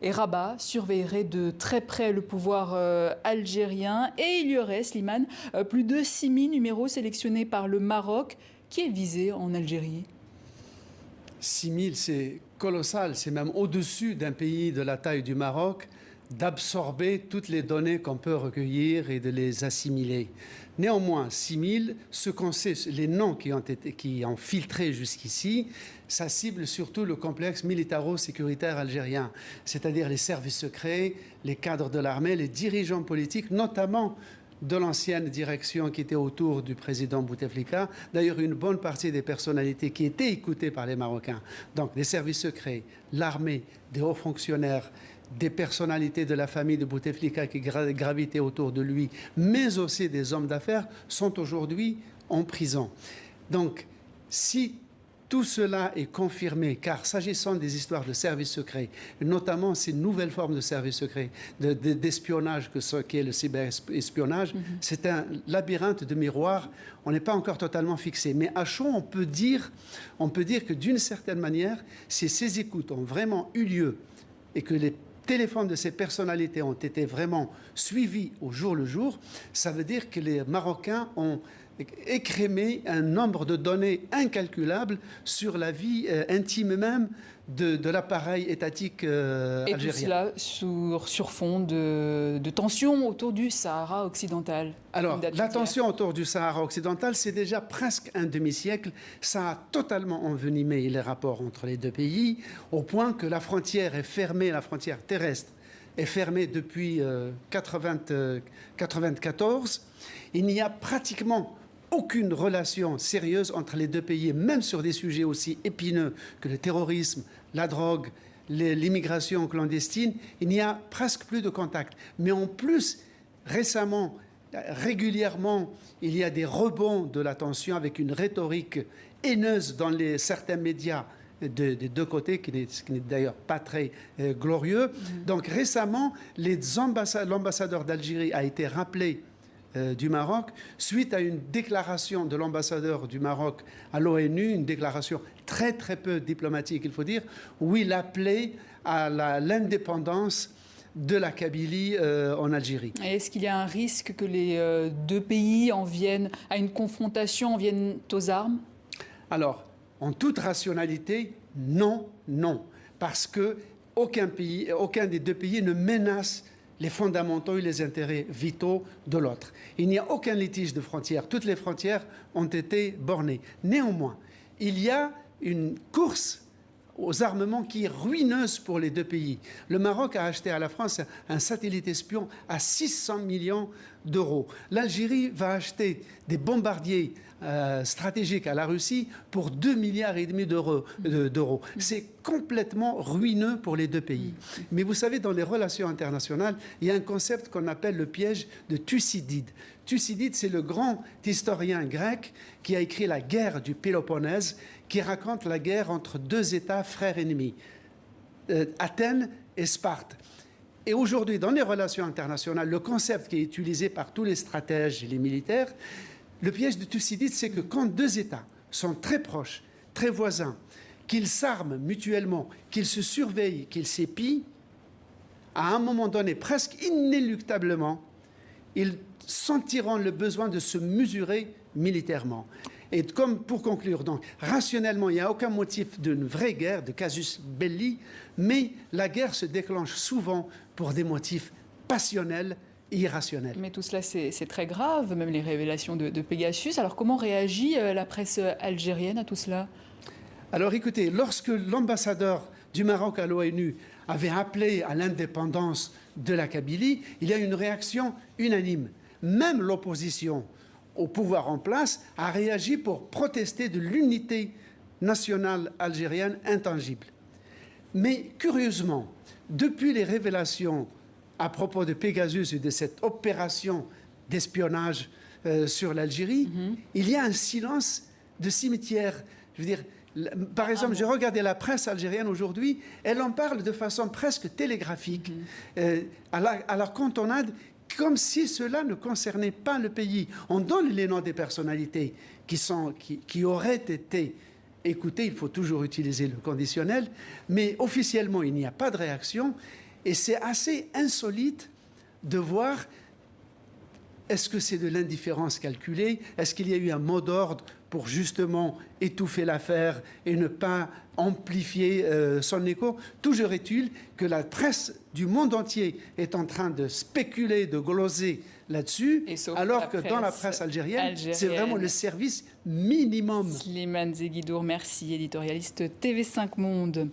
Et Rabat surveillerait de très près le pouvoir algérien et il y aurait, Slimane, plus de 6000 numéros sélectionnés par le Maroc. Qui est visé en Algérie? 6000, c'est colossal, c'est même au-dessus d'un pays de la taille du Maroc d'absorber toutes les données qu'on peut recueillir et de les assimiler. Néanmoins, 6000, ce qu'on sait, les noms qui ont filtré jusqu'ici, ça cible surtout le complexe militaro-sécuritaire algérien, c'est-à-dire les services secrets, les cadres de l'armée, les dirigeants politiques, notamment de l'ancienne direction qui était autour du président Bouteflika. D'ailleurs, une bonne partie des personnalités qui étaient écoutées par les Marocains, donc des services secrets, l'armée, des hauts fonctionnaires, des personnalités de la famille de Bouteflika qui gravitaient autour de lui, mais aussi des hommes d'affaires, sont aujourd'hui en prison. Donc, si tout cela est confirmé, car s'agissant des histoires de services secrets, notamment ces nouvelles formes de services secrets, d'espionnage que ce qu'est le cyberespionnage, c'est un labyrinthe de miroirs. On n'est pas encore totalement fixé. Mais à chaud, on peut dire que d'une certaine manière, si ces écoutes ont vraiment eu lieu et que les téléphones de ces personnalités ont été vraiment suivis au jour le jour, ça veut dire que les Marocains ont écrémé un nombre de données incalculables sur la vie intime même de l'appareil étatique algérien. Et tout cela sur fond de tensions autour du Sahara occidental. Alors, la tension autour du Sahara occidental, c'est déjà presque un demi-siècle. Ça a totalement envenimé les rapports entre les deux pays, au point que la frontière est fermée, la frontière terrestre est fermée depuis 1994. Il n'y a pratiquement aucune relation sérieuse entre les deux pays, même sur des sujets aussi épineux que le terrorisme, la drogue, l'immigration clandestine. Il n'y a presque plus de contact. Mais en plus, récemment, régulièrement, il y a des rebonds de la tension avec une rhétorique haineuse dans certains médias des deux côtés, qui n'est d'ailleurs pas très glorieux. Donc récemment, l'ambassadeur d'Algérie a été rappelé du Maroc, suite à une déclaration de l'ambassadeur du Maroc à l'ONU, une déclaration très très peu diplomatique, il faut dire, où il appelait à l'indépendance de la Kabylie en Algérie. Est-ce qu'il y a un risque que les deux pays en viennent à une confrontation, en viennent aux armes? Alors, en toute rationalité, non, non, parce que aucun des deux pays ne menace les fondamentaux et les intérêts vitaux de l'autre. Il n'y a aucun litige de frontières. Toutes les frontières ont été bornées. Néanmoins, il y a une course aux armements qui est ruineuse pour les deux pays. Le Maroc a acheté à la France un satellite espion à 600 millions d'euros. L'Algérie va acheter des bombardiers stratégiques à la Russie pour 2,5 milliards d'euros. C'est complètement ruineux pour les deux pays. Mais vous savez, dans les relations internationales, il y a un concept qu'on appelle le piège de Thucydide. Thucydide, c'est le grand historien grec qui a écrit La guerre du Péloponnèse, qui raconte la guerre entre deux États frères ennemis, Athènes et Sparte. Et aujourd'hui, dans les relations internationales, le concept qui est utilisé par tous les stratèges et les militaires, le piège de Thucydide, c'est que quand deux États sont très proches, très voisins, qu'ils s'arment mutuellement, qu'ils se surveillent, qu'ils s'épient, à un moment donné, presque inéluctablement, ils sentiront le besoin de se mesurer militairement. Et comme pour conclure, donc, rationnellement, il n'y a aucun motif d'une vraie guerre, de casus belli, mais la guerre se déclenche souvent pour des motifs passionnels et irrationnels. Mais tout cela, c'est très grave, même les révélations de Pegasus. Alors comment réagit la presse algérienne à tout cela? Alors écoutez, lorsque l'ambassadeur du Maroc à l'ONU avait appelé à l'indépendance de la Kabylie, il y a eu une réaction unanime. Même l'opposition au pouvoir en place a réagi pour protester de l'unité nationale algérienne intangible. Mais curieusement, depuis les révélations à propos de Pegasus et de cette opération d'espionnage sur l'Algérie, il y a un silence de cimetière. Je veux dire, par exemple, j'ai regardé la presse algérienne aujourd'hui, elle en parle de façon presque télégraphique, à la cantonade, comme si cela ne concernait pas le pays. On donne les noms des personnalités qui auraient été écoutées, il faut toujours utiliser le conditionnel, mais officiellement, il n'y a pas de réaction. Et c'est assez insolite de voir, est-ce que c'est de l'indifférence calculée? Est-ce qu'il y a eu un mot d'ordre pour justement étouffer l'affaire et ne pas amplifier son écho? Toujours est-il que la presse du monde entier est en train de spéculer, de gloser là-dessus, alors que dans la presse algérienne, c'est vraiment le service minimum. Slimane Zeguidour, merci, éditorialiste TV5 Monde.